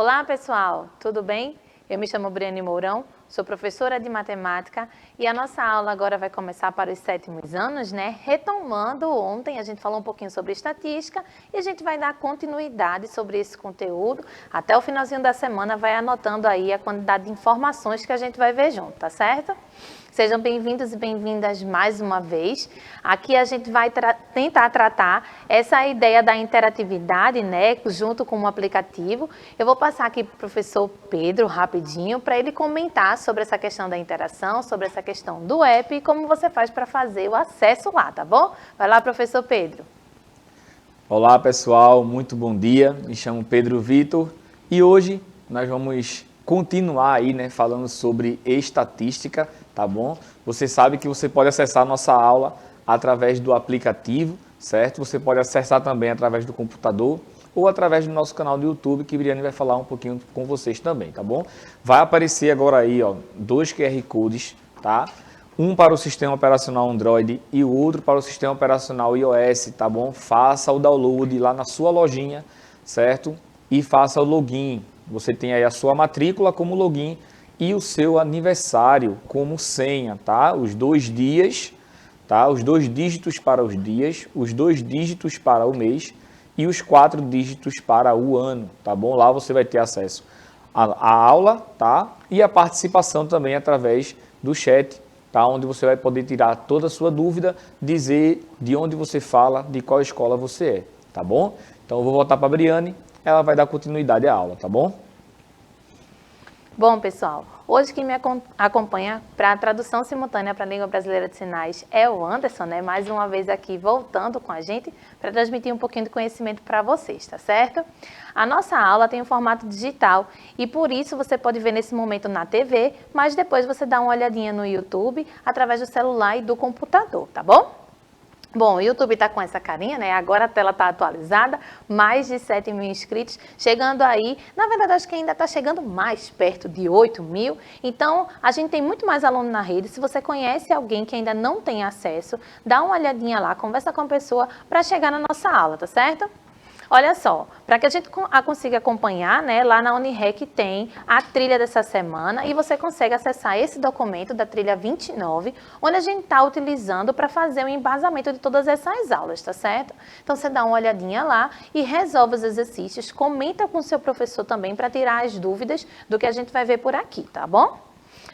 Olá, pessoal, tudo bem? Eu me chamo Briane Mourão, sou professora de matemática e a nossa aula agora vai começar para os 7º anos, né? Retomando ontem, a gente falou um pouquinho sobre estatística e a gente vai dar continuidade sobre esse conteúdo. Até o finalzinho da semana vai anotando aí a quantidade de informações que a gente vai ver junto, tá certo? Sejam bem-vindos e bem-vindas mais uma vez. Aqui a gente vai tentar tratar essa ideia da interatividade, né, junto com o aplicativo. Eu vou passar aqui para o professor Pedro rapidinho para ele comentar sobre essa questão da interação, sobre essa questão do app e como você faz para fazer o acesso lá, tá bom? Vai lá, professor Pedro. Olá, pessoal, muito bom dia. Me chamo Pedro Vitor e hoje nós vamos continuar aí, né, falando sobre estatística, tá bom? Você sabe que você pode acessar a nossa aula através do aplicativo, certo? Você pode acessar também através do computador ou através do nosso canal do YouTube, que a Briane vai falar um pouquinho com vocês também, tá bom? Vai aparecer agora aí, ó, 2 QR Codes, tá? Um para o sistema operacional Android e o outro para o sistema operacional iOS, tá bom? Faça o download lá na sua lojinha, certo? E faça o login. Você tem aí a sua matrícula como login e o seu aniversário como senha, tá? Os 2 dias, tá? Os 2 dígitos para os dias, os 2 dígitos para o mês e os 4 dígitos para o ano, tá bom? Lá você vai ter acesso à aula, tá? E a participação também através do chat, tá? Onde você vai poder tirar toda a sua dúvida, dizer de onde você fala, de qual escola você é, tá bom? Então eu vou voltar para a Briane. Ela vai dar continuidade à aula, tá bom? Bom, pessoal, hoje quem me acompanha para a tradução simultânea para a língua brasileira de sinais é o Anderson, né? Mais uma vez aqui voltando com a gente para transmitir um pouquinho de conhecimento para vocês, tá certo? A nossa aula tem um formato digital e por isso você pode ver nesse momento na TV, mas depois você dá uma olhadinha no YouTube através do celular e do computador, tá bom? Bom, o YouTube está com essa carinha, né? Agora a tela está atualizada, mais de 7.000 inscritos, chegando aí, na verdade acho que ainda está chegando mais perto de 8.000, então a gente tem muito mais aluno na rede. Se você conhece alguém que ainda não tem acesso, dá uma olhadinha lá, conversa com a pessoa para chegar na nossa aula, tá certo? Olha só, para que a gente consiga acompanhar, né, lá na Unirec tem a trilha dessa semana e você consegue acessar esse documento da trilha 29, onde a gente está utilizando para fazer o embasamento de todas essas aulas, tá certo? Então você dá uma olhadinha lá e resolve os exercícios, comenta com o seu professor também para tirar as dúvidas do que a gente vai ver por aqui, tá bom?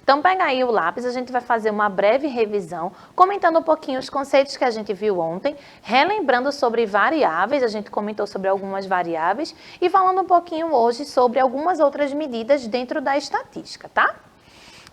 Então, pega aí o lápis, a gente vai fazer uma breve revisão, comentando um pouquinho os conceitos que a gente viu ontem, relembrando sobre variáveis, a gente comentou sobre algumas variáveis, e falando um pouquinho hoje sobre algumas outras medidas dentro da estatística, tá?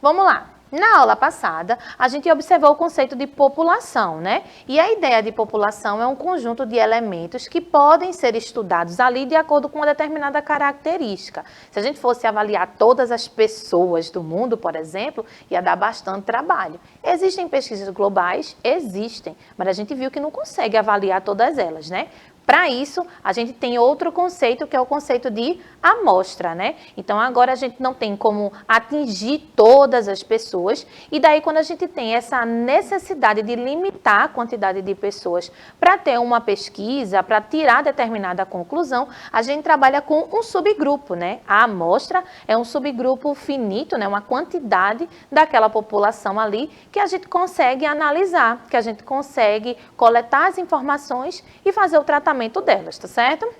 Vamos lá. Na aula passada, a gente observou o conceito de população, né? E a ideia de população é um conjunto de elementos que podem ser estudados ali de acordo com uma determinada característica. Se a gente fosse avaliar todas as pessoas do mundo, por exemplo, ia dar bastante trabalho. Existem pesquisas globais? Existem, mas a gente viu que não consegue avaliar todas elas, né? Para isso, a gente tem outro conceito, que é o conceito de amostra, né? Então, agora a gente não tem como atingir todas as pessoas, e daí quando a gente tem essa necessidade de limitar a quantidade de pessoas para ter uma pesquisa, para tirar determinada conclusão, a gente trabalha com um subgrupo, né? A amostra é um subgrupo finito, né? Uma quantidade daquela população ali que a gente consegue analisar, que a gente consegue coletar as informações e fazer o tratamento delas, tá certo?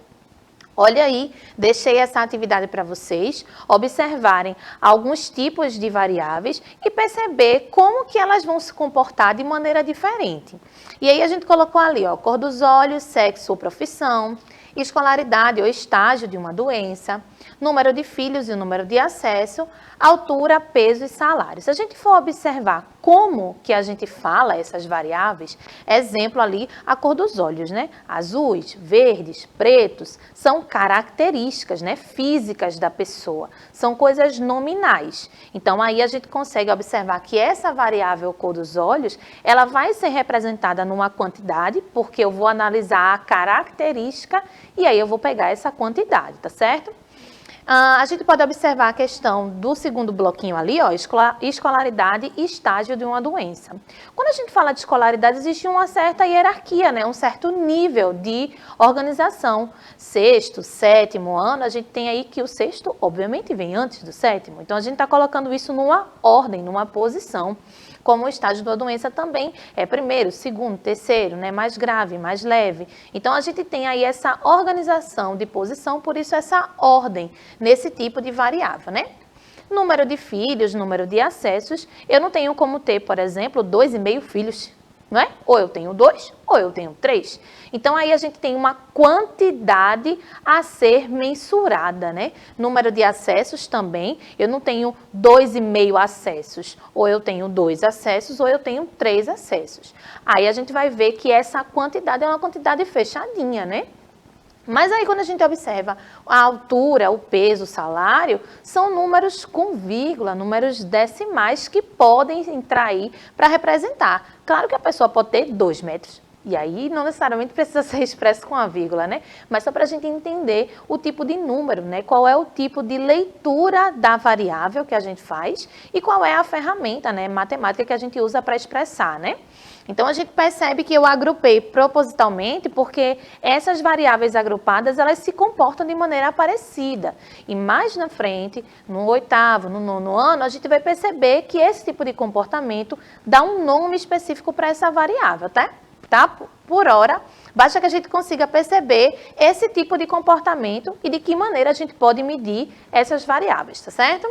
Olha aí, deixei essa atividade para vocês observarem alguns tipos de variáveis e perceber como que elas vão se comportar de maneira diferente. E aí a gente colocou ali, ó, cor dos olhos, sexo ou profissão, escolaridade ou estágio de uma doença, número de filhos e o número de acesso, altura, peso e salário. Se a gente for observar como que a gente fala essas variáveis, exemplo ali, a cor dos olhos, né? Azuis, verdes, pretos, são características, né, físicas da pessoa, são coisas nominais. Então aí a gente consegue observar que essa variável cor dos olhos, ela vai ser representada numa quantidade, porque eu vou analisar a característica e aí eu vou pegar essa quantidade, tá certo? A gente pode observar a questão do segundo bloquinho ali, ó, escolaridade e estágio de uma doença. Quando a gente fala de escolaridade, existe uma certa hierarquia, né? Um certo nível de organização. Sexto, sétimo ano, a gente tem aí que o sexto, obviamente, vem antes do sétimo. Então, a gente está colocando isso numa ordem, numa posição. Como o estágio da doença também é primeiro, segundo, terceiro, né? Mais grave, mais leve. Então, a gente tem aí essa organização de posição, por isso essa ordem nesse tipo de variável, né? Número de filhos, número de acessos. Eu não tenho como ter, por exemplo, 2,5 filhos, não é? Ou eu tenho 2, ou eu tenho 3. Então, aí a gente tem uma quantidade a ser mensurada, né? Número de acessos também. Eu não tenho 2,5 acessos, ou eu tenho 2 acessos, ou eu tenho 3 acessos. Aí a gente vai ver que essa quantidade é uma quantidade fechadinha, né? Mas aí quando a gente observa a altura, o peso, o salário, são números com vírgula, números decimais que podem entrar aí para representar. Claro que a pessoa pode ter 2 metros, e aí não necessariamente precisa ser expresso com a vírgula, né? Mas só para a gente entender o tipo de número, né? Qual é o tipo de leitura da variável que a gente faz e qual é a ferramenta, né, matemática que a gente usa para expressar, né? Então, a gente percebe que eu agrupei propositalmente porque essas variáveis agrupadas, elas se comportam de maneira parecida. E mais na frente, no 8º, no 9º ano, a gente vai perceber que esse tipo de comportamento dá um nome específico para essa variável, tá? Por hora, basta que a gente consiga perceber esse tipo de comportamento e de que maneira a gente pode medir essas variáveis, tá certo?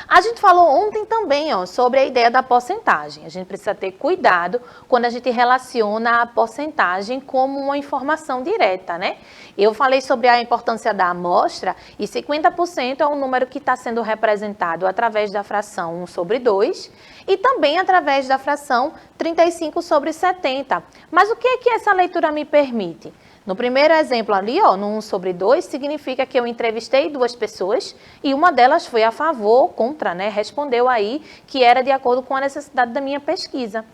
A gente falou ontem também, ó, sobre a ideia da porcentagem. A gente precisa ter cuidado quando a gente relaciona a porcentagem como uma informação direta, né? Eu falei sobre a importância da amostra e 50% é um número que está sendo representado através da fração 1/2 e também através da fração 35/70. Mas o que é que essa leitura me permite? No primeiro exemplo ali, ó, no 1/2, significa que eu entrevistei 2 pessoas e uma delas foi a favor ou contra, né? Respondeu aí que era de acordo com a necessidade da minha pesquisa.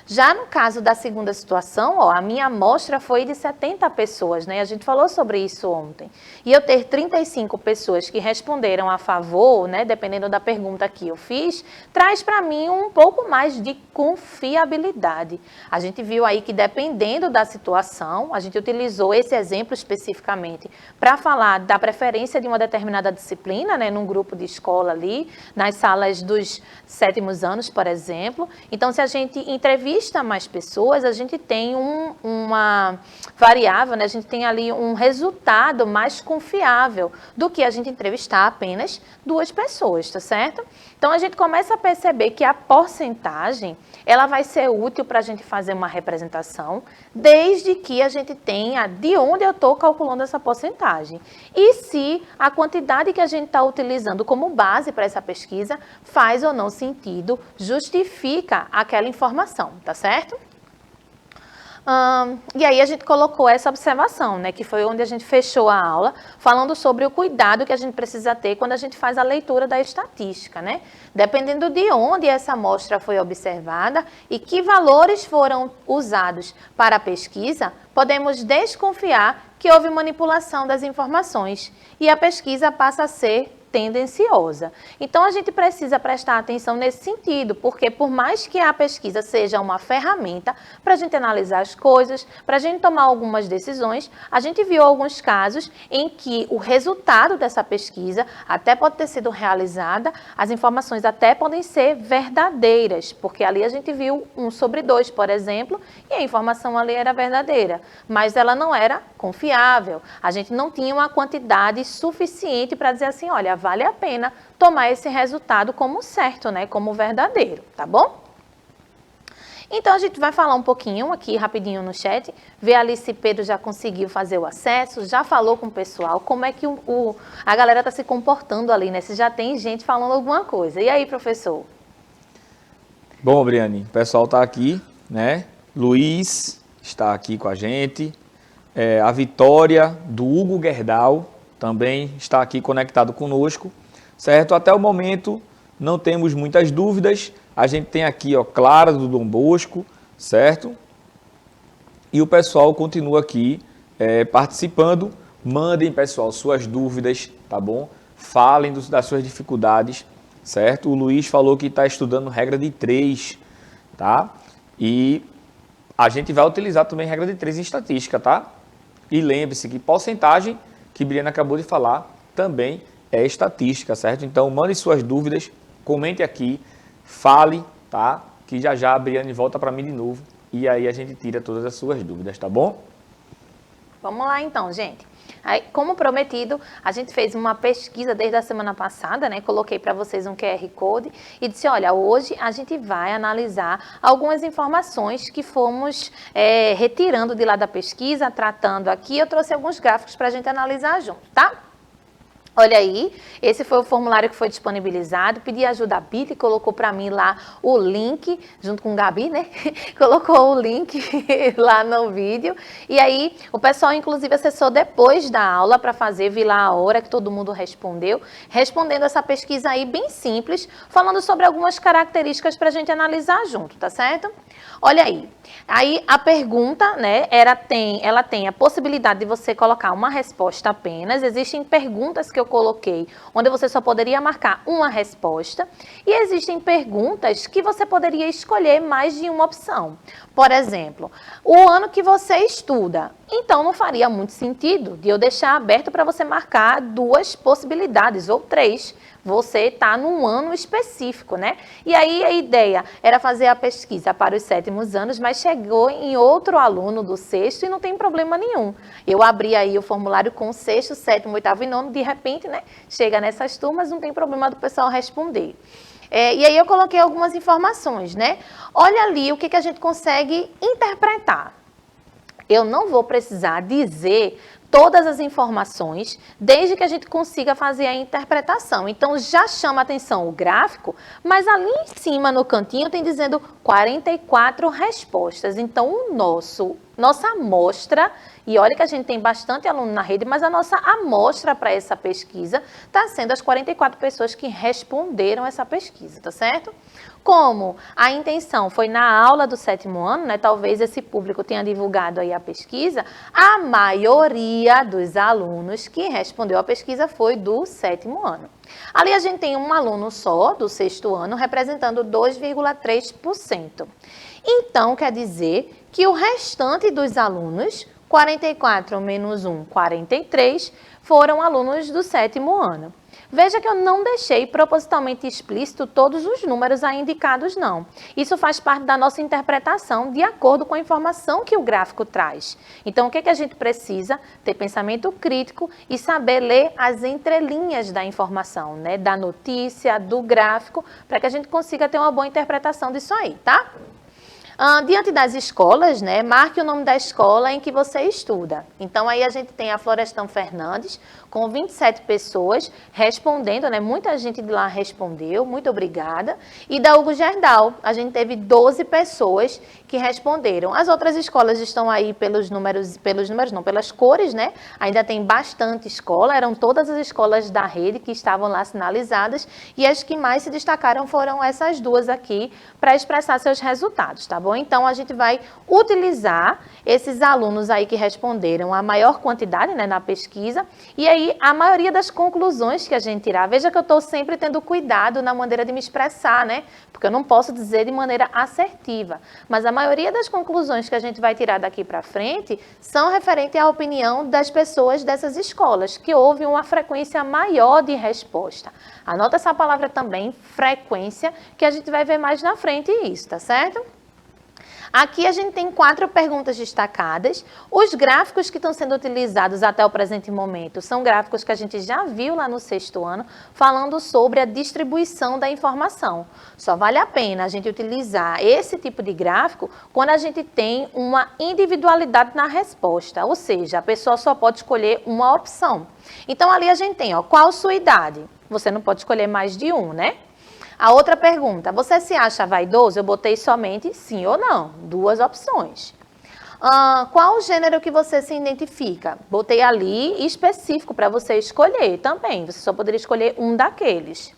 Já no caso da segunda situação, ó, a minha amostra foi de 70 pessoas, né? A gente falou sobre isso ontem. E eu ter 35 pessoas que responderam a favor, né, dependendo da pergunta que eu fiz, traz para mim um pouco mais de confiabilidade. A gente viu aí que dependendo da situação, a gente utilizou esse exemplo especificamente para falar da preferência de uma determinada disciplina, né, num grupo de escola ali, nas salas dos 7º anos, por exemplo. Então, se a gente entrevista mais pessoas, a gente tem uma variável, né? A gente tem ali um resultado mais confiável do que a gente entrevistar apenas 2 pessoas, tá certo? Então, a gente começa a perceber que a porcentagem, ela vai ser útil para a gente fazer uma representação, desde que a gente tenha de onde eu estou calculando essa porcentagem. E se a quantidade que a gente está utilizando como base para essa pesquisa faz ou não sentido, justifica aquela informação, tá certo? E aí a gente colocou essa observação, né, que foi onde a gente fechou a aula, falando sobre o cuidado que a gente precisa ter quando a gente faz a leitura da estatística, né? Dependendo de onde essa amostra foi observada e que valores foram usados para a pesquisa, podemos desconfiar que houve manipulação das informações e a pesquisa passa a ser tendenciosa. Então, a gente precisa prestar atenção nesse sentido, porque por mais que a pesquisa seja uma ferramenta para a gente analisar as coisas, para a gente tomar algumas decisões, a gente viu alguns casos em que o resultado dessa pesquisa até pode ter sido realizada, as informações até podem ser verdadeiras, porque ali a gente viu 1/2, por exemplo, e a informação ali era verdadeira, mas ela não era confiável. A gente não tinha uma quantidade suficiente para dizer assim, olha, vale a pena tomar esse resultado como certo, né, como verdadeiro, tá bom? Então, a gente vai falar um pouquinho aqui, rapidinho no chat, ver ali se Pedro já conseguiu fazer o acesso, já falou com o pessoal, como é que a galera está se comportando ali, né, se já tem gente falando alguma coisa. E aí, professor? Bom, Briane, o pessoal está aqui, né, Luiz está aqui com a gente, a Vitória, do Hugo Gerdau, também está aqui conectado conosco, certo? Até o momento não temos muitas dúvidas. A gente tem aqui, ó, Clara do Dom Bosco, certo? E o pessoal continua aqui participando. Mandem, pessoal, suas dúvidas, tá bom? Falem das suas dificuldades, certo? O Luiz falou que está estudando regra de 3, tá? E a gente vai utilizar também regra de 3 em estatística, tá? E lembre-se que porcentagem, que Briana acabou de falar, também é estatística, certo? Então, mande suas dúvidas, comente aqui, fale, tá? Que já a Briane volta para mim de novo e aí a gente tira todas as suas dúvidas, tá bom? Vamos lá então, gente. Aí, como prometido, a gente fez uma pesquisa desde a semana passada, né? Coloquei para vocês um QR Code e disse, olha, hoje a gente vai analisar algumas informações que fomos retirando de lá da pesquisa, tratando aqui. Eu trouxe alguns gráficos para a gente analisar junto, tá? Olha aí, esse foi o formulário que foi disponibilizado, pedi ajuda a Bita e colocou para mim lá o link, junto com o Gabi, né? Colocou o link lá no vídeo. E aí, o pessoal, inclusive, acessou depois da aula para fazer, vi lá a hora que todo mundo respondeu, respondendo essa pesquisa aí bem simples, falando sobre algumas características para a gente analisar junto, tá certo? Olha aí a pergunta, né, ela tem a possibilidade de você colocar uma resposta apenas. Existem perguntas que eu coloquei onde você só poderia marcar uma resposta e existem perguntas que você poderia escolher mais de uma opção. Por exemplo, o ano que você estuda. Então, não faria muito sentido de eu deixar aberto para você marcar 2 possibilidades ou 3. Você está num ano específico, né? E aí a ideia era fazer a pesquisa para os 7º anos, mas chegou em outro aluno do 6º e não tem problema nenhum. Eu abri aí o formulário com o 6º, 7º, 8º e 9º, de repente, né? Chega nessas turmas, não tem problema do pessoal responder. E aí eu coloquei algumas informações, né? Olha ali o que a gente consegue interpretar. Eu não vou precisar dizer todas as informações, desde que a gente consiga fazer a interpretação. Então, já chama atenção o gráfico, mas ali em cima, no cantinho, tem dizendo 44 respostas. Então, nossa amostra, e olha que a gente tem bastante aluno na rede, mas a nossa amostra para essa pesquisa está sendo as 44 pessoas que responderam essa pesquisa, tá certo? Como a intenção foi na aula do 7º ano, né? Talvez esse público tenha divulgado aí a pesquisa, a maioria dos alunos que respondeu a pesquisa foi do 7º ano. Ali a gente tem um aluno só, do 6º ano, representando 2,3%. Então, quer dizer que o restante dos alunos, 44 menos 1, 43, foram alunos do 7º ano. Veja que eu não deixei propositalmente explícito todos os números aí indicados, não. Isso faz parte da nossa interpretação de acordo com a informação que o gráfico traz. Então, o que a gente precisa? Ter pensamento crítico e saber ler as entrelinhas da informação, né? Da notícia, do gráfico, para que a gente consiga ter uma boa interpretação disso aí, tá? Diante das escolas, né, marque o nome da escola em que você estuda. Então, aí a gente tem a Florestan Fernandes, com 27 pessoas respondendo, né, muita gente de lá respondeu, muito obrigada. E da Hugo Gerdau, a gente teve 12 pessoas que responderam. As outras escolas estão aí pelas cores, né? Ainda tem bastante escola, eram todas as escolas da rede que estavam lá sinalizadas, e as que mais se destacaram foram essas 2 aqui, para expressar seus resultados, tá bom? Então, a gente vai utilizar esses alunos aí que responderam a maior quantidade, né, na pesquisa, e aí a maioria das conclusões que a gente tirar, veja que eu estou sempre tendo cuidado na maneira de me expressar, né, porque eu não posso dizer de maneira assertiva, mas a maioria das conclusões que a gente vai tirar daqui para frente são referentes à opinião das pessoas dessas escolas, que houve uma frequência maior de resposta. Anota essa palavra também, frequência, que a gente vai ver mais na frente isso, tá certo? Aqui a gente tem 4 perguntas destacadas. Os gráficos que estão sendo utilizados até o presente momento são gráficos que a gente já viu lá no 6º ano, falando sobre a distribuição da informação. Só vale a pena a gente utilizar esse tipo de gráfico quando a gente tem uma individualidade na resposta, ou seja, a pessoa só pode escolher uma opção. Então, ali a gente tem, ó, qual sua idade? Você não pode escolher mais de um, né? A outra pergunta, você se acha vaidoso? Eu botei somente sim ou não, 2 opções. Qual o gênero que você se identifica? Botei ali específico para você escolher também, você só poderia escolher um daqueles.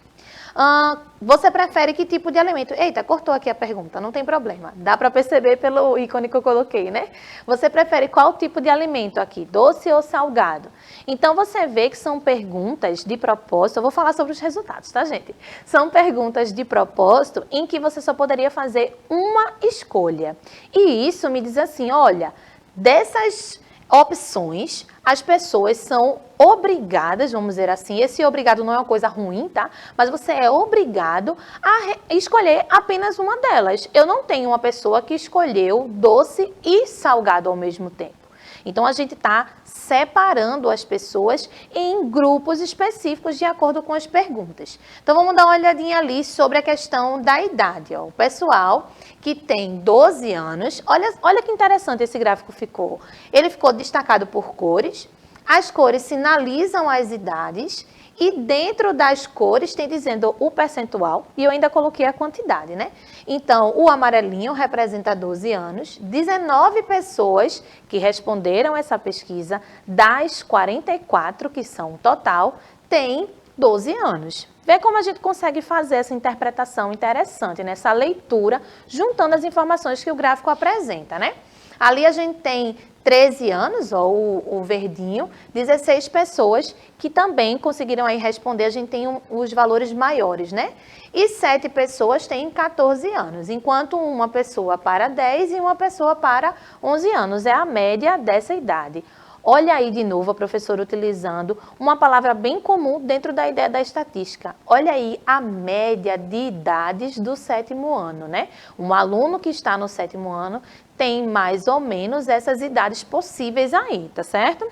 Você prefere que tipo de alimento? Eita, cortou aqui a pergunta, não tem problema. Dá para perceber pelo ícone que eu coloquei, né? Você prefere qual tipo de alimento aqui, doce ou salgado? Então, você vê que são perguntas de propósito. Eu vou falar sobre os resultados, tá, gente? São perguntas de propósito em que você só poderia fazer uma escolha. E isso me diz assim, olha, dessas opções, as pessoas são obrigadas, vamos dizer assim, esse obrigado não é uma coisa ruim, tá? Mas você é obrigado a escolher apenas uma delas. Eu não tenho uma pessoa que escolheu doce e salgado ao mesmo tempo. Então, a gente está separando as pessoas em grupos específicos de acordo com as perguntas. Então, vamos dar uma olhadinha ali sobre a questão da idade. Ó. O pessoal que tem 12 anos, olha que interessante esse gráfico ficou. Ele ficou destacado por cores, as cores sinalizam as idades e dentro das cores tem dizendo o percentual e eu ainda coloquei a quantidade, né? Então, o amarelinho representa 12 anos, 19 pessoas que responderam essa pesquisa, das 44 que são total, têm 12 anos. Vê como a gente consegue fazer essa interpretação interessante, nessa leitura, juntando as informações que o gráfico apresenta, né? Ali a gente tem 13 anos, ó, o verdinho, 16 pessoas que também conseguiram aí responder, a gente tem os valores maiores, né? E 7 pessoas têm 14 anos, enquanto uma pessoa para 10 e uma pessoa para 11 anos. É a média dessa idade. Olha aí de novo a professora utilizando uma palavra bem comum dentro da ideia da estatística. Olha aí a média de idades do 7º ano, né? Um aluno que está no 7º ano tem mais ou menos essas idades possíveis aí, tá certo?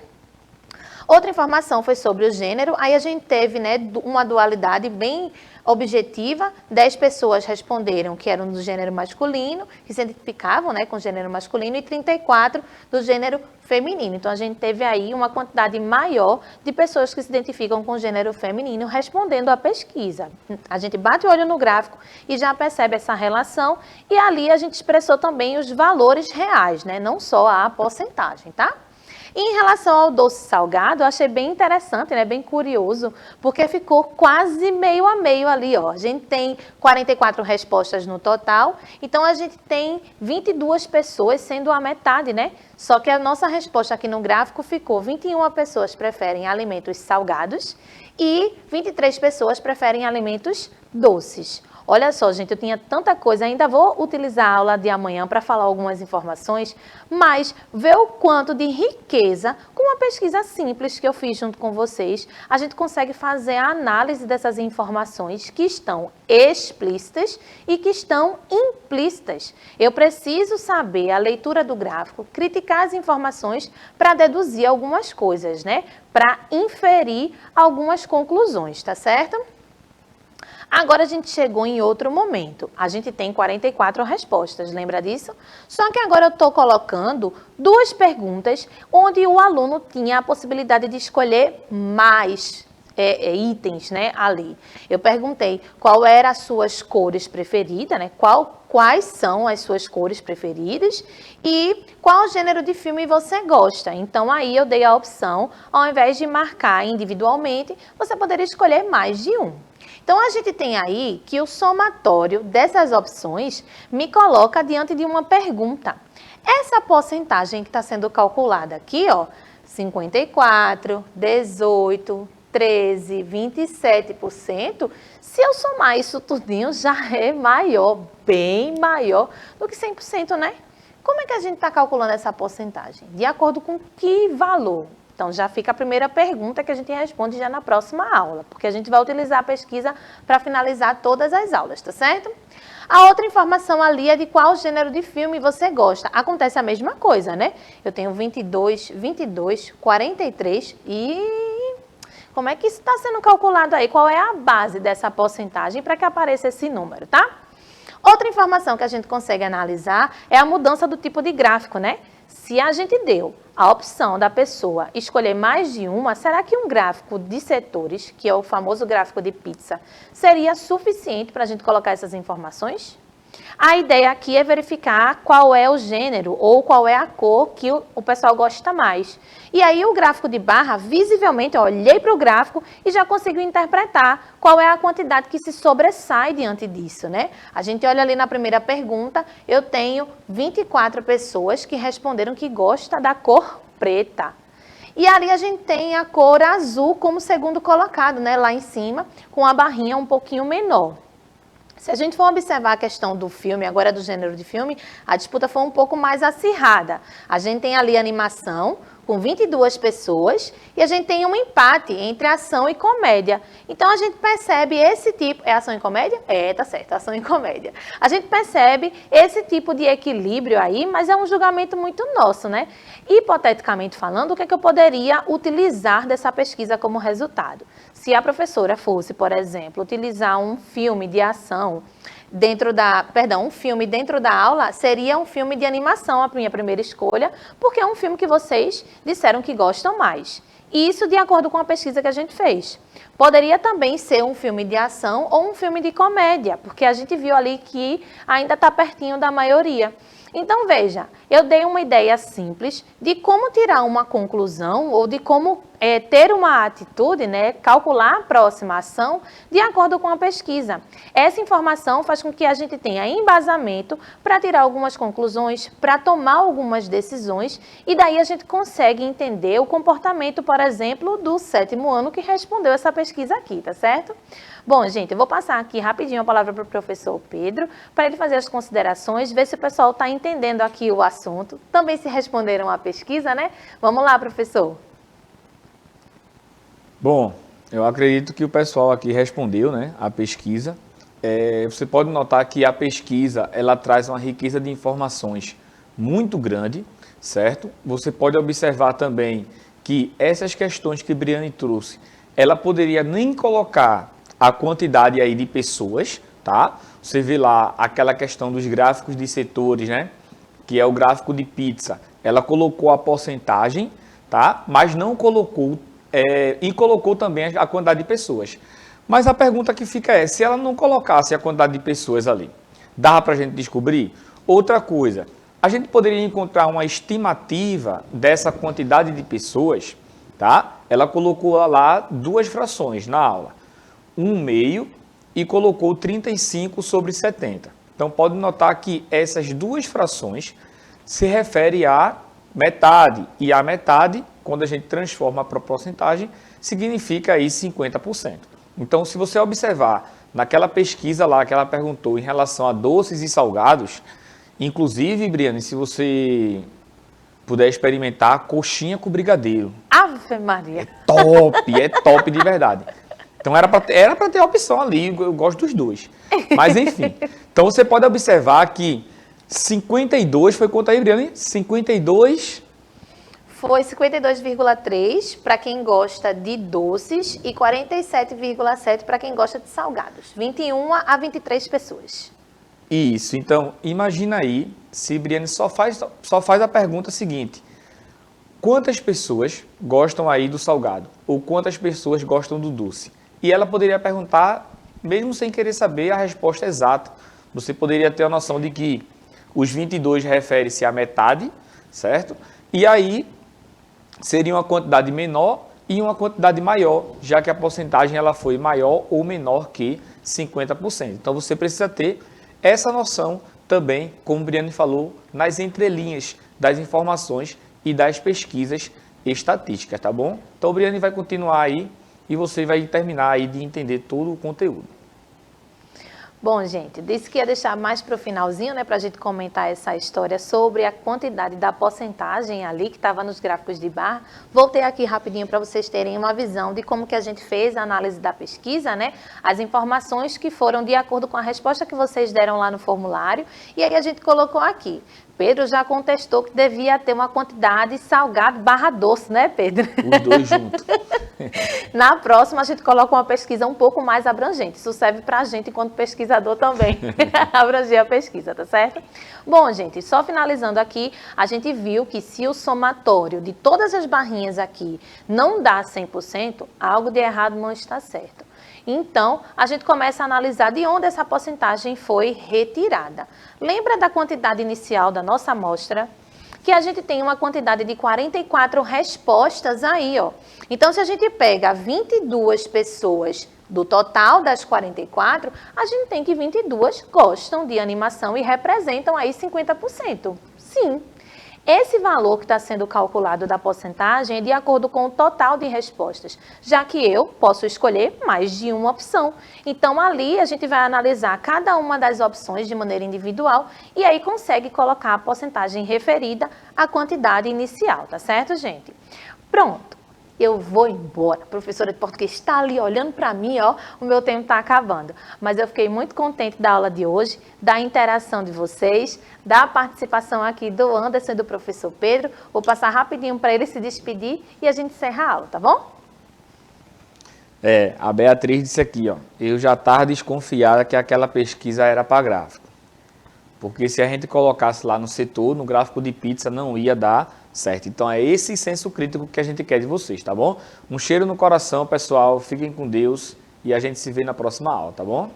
Outra informação foi sobre o gênero, aí a gente teve, né, uma dualidade bem objetiva, 10 pessoas responderam que eram do gênero masculino, que se identificavam, né, com o gênero masculino, e 34 do gênero feminino. Então, a gente teve aí uma quantidade maior de pessoas que se identificam com o gênero feminino respondendo à pesquisa. A gente bate o olho no gráfico e já percebe essa relação, e ali a gente expressou também os valores reais, né, não só a porcentagem, tá? E em relação ao doce salgado, eu achei bem interessante, né? Bem curioso, porque ficou quase meio a meio ali, ó. A gente tem 44 respostas no total, então a gente tem 22 pessoas, sendo a metade, né? Só que a nossa resposta aqui no gráfico ficou 21 pessoas preferem alimentos salgados e 23 pessoas preferem alimentos doces. Olha só, gente, eu tinha tanta coisa, ainda vou utilizar a aula de amanhã para falar algumas informações, mas vê o quanto de riqueza, com uma pesquisa simples que eu fiz junto com vocês, a gente consegue fazer a análise dessas informações que estão explícitas e que estão implícitas. Eu preciso saber a leitura do gráfico, criticar as informações para deduzir algumas coisas, né? Para inferir algumas conclusões, tá certo? Agora a gente chegou em outro momento. A gente tem 44 respostas, lembra disso? Só que agora eu estou colocando duas perguntas onde o aluno tinha a possibilidade de escolher mais itens, né, ali. Eu perguntei qual era as suas cores preferidas, né? Quais são as suas cores preferidas e qual gênero de filme você gosta. Então, aí eu dei a opção, ao invés de marcar individualmente, você poderia escolher mais de um. Então, a gente tem aí que o somatório dessas opções me coloca diante de uma pergunta. Essa porcentagem que está sendo calculada aqui, ó, 54, 18, 13, 27%, se eu somar isso tudinho, já é maior, bem maior do que 100%, né? Como é que a gente está calculando essa porcentagem? De acordo com que valor? Então, já fica a primeira pergunta que a gente responde já na próxima aula, porque a gente vai utilizar a pesquisa para finalizar todas as aulas, tá certo? A outra informação ali é de qual gênero de filme você gosta. Acontece a mesma coisa, né? Eu tenho 22, 43 e... Como é que isso está sendo calculado aí? Qual é a base dessa porcentagem para que apareça esse número, tá? Outra informação que a gente consegue analisar é a mudança do tipo de gráfico, né? Se a gente deu a opção da pessoa escolher mais de uma, será que um gráfico de setores, que é o famoso gráfico de pizza, seria suficiente para a gente colocar essas informações? A ideia aqui é verificar qual é o gênero ou qual é a cor que o pessoal gosta mais. E aí o gráfico de barra, visivelmente, eu olhei para o gráfico e já consigo interpretar qual é a quantidade que se sobressai diante disso, né? A gente olha ali na primeira pergunta, eu tenho 24 pessoas que responderam que gosta da cor preta. E ali a gente tem a cor azul como segundo colocado, né? Lá em cima, com a barrinha um pouquinho menor. Se a gente for observar a questão do filme, agora do gênero de filme, a disputa foi um pouco mais acirrada. A gente tem ali animação, com 22 pessoas, e a gente tem um empate entre ação e comédia. Então, a gente percebe esse tipo... É ação e comédia? É, tá certo, ação e comédia. A gente percebe esse tipo de equilíbrio aí, mas é um julgamento muito nosso, né? Hipoteticamente falando, o que é que eu poderia utilizar dessa pesquisa como resultado? Se a professora fosse, por exemplo, utilizar um filme de ação um filme dentro da aula, seria um filme de animação, a minha primeira escolha, porque é um filme que vocês disseram que gostam mais. E isso de acordo com a pesquisa que a gente fez. Poderia também ser um filme de ação ou um filme de comédia, porque a gente viu ali que ainda está pertinho da maioria. Então, veja, eu dei uma ideia simples de como tirar uma conclusão ou de como ter uma atitude, né, calcular a próxima ação de acordo com a pesquisa. Essa informação faz com que a gente tenha embasamento para tirar algumas conclusões, para tomar algumas decisões e daí a gente consegue entender o comportamento, por exemplo, do 7º ano que respondeu essa pesquisa aqui, tá certo? Bom, gente, eu vou passar aqui rapidinho a palavra para o professor Pedro, para ele fazer as considerações, ver se o pessoal está entendendo aqui o assunto. Também se responderam à pesquisa, né? Vamos lá, professor. Bom, eu acredito que o pessoal aqui respondeu, né, a pesquisa. Você pode notar que a pesquisa, ela traz uma riqueza de informações muito grande, certo? Você pode observar também que essas questões que Briane trouxe, ela poderia nem colocar a quantidade aí de pessoas, tá? Você vê lá aquela questão dos gráficos de setores, né? Que é o gráfico de pizza. Ela colocou a porcentagem, tá? Mas não colocou, e colocou também a quantidade de pessoas. Mas a pergunta que fica é, se ela não colocasse a quantidade de pessoas ali, dava para a gente descobrir? Outra coisa, a gente poderia encontrar uma estimativa dessa quantidade de pessoas, tá? Ela colocou lá duas frações na aula. 1/2 e colocou 35 sobre 70. Então, pode notar que essas duas frações se referem a metade. E a metade, quando a gente transforma para porcentagem, significa aí 50%. Então, se você observar naquela pesquisa lá que ela perguntou em relação a doces e salgados, inclusive, Briane, se você puder experimentar coxinha com brigadeiro. Ave Maria! É top de verdade. Então, era para ter a opção ali, eu gosto dos dois. Mas, enfim. Então, você pode observar que 52 foi quanto aí, Briane? 52... Foi 52,3 para quem gosta de doces e 47,7 para quem gosta de salgados. 21 a 23 pessoas. Isso. Então, imagina aí se Briane só faz a pergunta seguinte. Quantas pessoas gostam aí do salgado? Ou quantas pessoas gostam do doce? E ela poderia perguntar, mesmo sem querer saber a resposta exata. Você poderia ter a noção de que os 22 refere-se à metade, certo? E aí seria uma quantidade menor e uma quantidade maior, já que a porcentagem ela foi maior ou menor que 50%. Então você precisa ter essa noção também, como o Briane falou, nas entrelinhas das informações e das pesquisas estatísticas, tá bom? Então o Briane vai continuar aí e você vai terminar aí de entender todo o conteúdo. Bom, gente, disse que ia deixar mais para o finalzinho, né, para a gente comentar essa história sobre a quantidade da porcentagem ali que estava nos gráficos de barra. Voltei aqui rapidinho para vocês terem uma visão de como que a gente fez a análise da pesquisa, né, as informações que foram de acordo com a resposta que vocês deram lá no formulário, e aí a gente colocou aqui. Pedro já contestou que devia ter uma quantidade salgado barra doce, né, Pedro? Os dois juntos. Na próxima, a gente coloca uma pesquisa um pouco mais abrangente. Isso serve para a gente, enquanto pesquisador, também abranger a pesquisa, tá certo? Bom, gente, só finalizando aqui, a gente viu que se o somatório de todas as barrinhas aqui não dá 100%, algo de errado não está certo. Então, a gente começa a analisar de onde essa porcentagem foi retirada. Lembra da quantidade inicial da nossa amostra? Que a gente tem uma quantidade de 44 respostas aí, ó. Então, se a gente pega 22 pessoas do total das 44, a gente tem que 22 gostam de animação e representam aí 50%. Sim. Esse valor que está sendo calculado da porcentagem é de acordo com o total de respostas, já que eu posso escolher mais de uma opção. Então, ali a gente vai analisar cada uma das opções de maneira individual e aí consegue colocar a porcentagem referida à quantidade inicial, tá certo, gente? Pronto. Eu vou embora. A professora de português está ali olhando para mim, ó, o meu tempo está acabando. Mas eu fiquei muito contente da aula de hoje, da interação de vocês, da participação aqui do Anderson e do professor Pedro. Vou passar rapidinho para ele se despedir e a gente encerra a aula, tá bom? A Beatriz disse aqui, ó, eu já estava desconfiada que aquela pesquisa era para gráfico. Porque se a gente colocasse lá no setor, no gráfico de pizza, não ia dar certo. Então é esse senso crítico que a gente quer de vocês, tá bom? Um cheiro no coração, pessoal. Fiquem com Deus e a gente se vê na próxima aula, tá bom?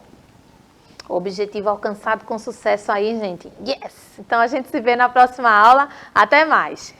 Objetivo alcançado com sucesso aí, gente. Yes! Então a gente se vê na próxima aula. Até mais!